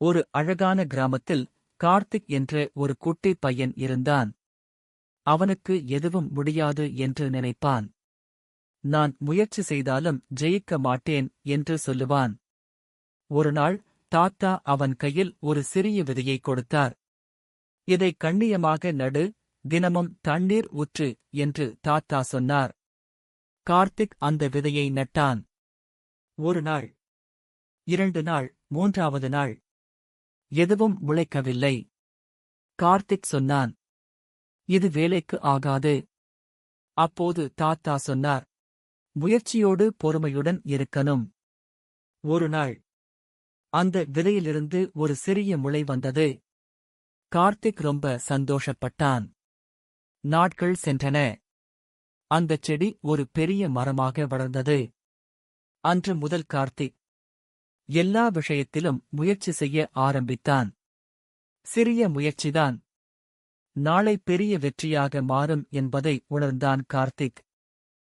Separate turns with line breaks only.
ஒரு அழகான கிராமத்தில் கார்த்திக் என்ற ஒரு குட்டி பையன் இருந்தான். அவனுக்கு எதுவும் முடியாது என்று நினைப்பான். நான் முயற்சி செய்தாலும் ஜெயிக்க மாட்டேன் என்று சொல்லுவான். ஒருநாள் தாத்தா அவன் கையில் ஒரு சிறிய விதையை கொடுத்தார். இதை கண்ணியமாக நடு, தினமும் தண்ணீர் ஊற்று என்று தாத்தா சொன்னார். கார்த்திக் அந்த விதையை நட்டான். ஒரு நாள், 2 நாள், 3வது நாள். எதுவும் முளைக்கவில்லை. கார்த்திக் சொன்னான், இது வேலைக்கு ஆகாது. அப்போது தாத்தா சொன்னார், முயற்சியோடு பொறுமையுடன் இருக்கணும். ஒரு நாள், அந்த விதையிலிருந்து ஒரு சிறிய முளை வந்தது. கார்த்திக் ரொம்ப சந்தோஷப்பட்டான். நாட்கள் சென்றன. அந்தச் செடி ஒரு பெரிய மரமாக வளர்ந்தது. அன்று முதல் கார்த்திக் எல்லா விஷயத்திலும் முயற்சி செய்ய ஆரம்பித்தான். சிறிய முயற்சிதான் நாளை பெரிய வெற்றியாக மாறும் என்பதை உணர்ந்தான் கார்த்திக்.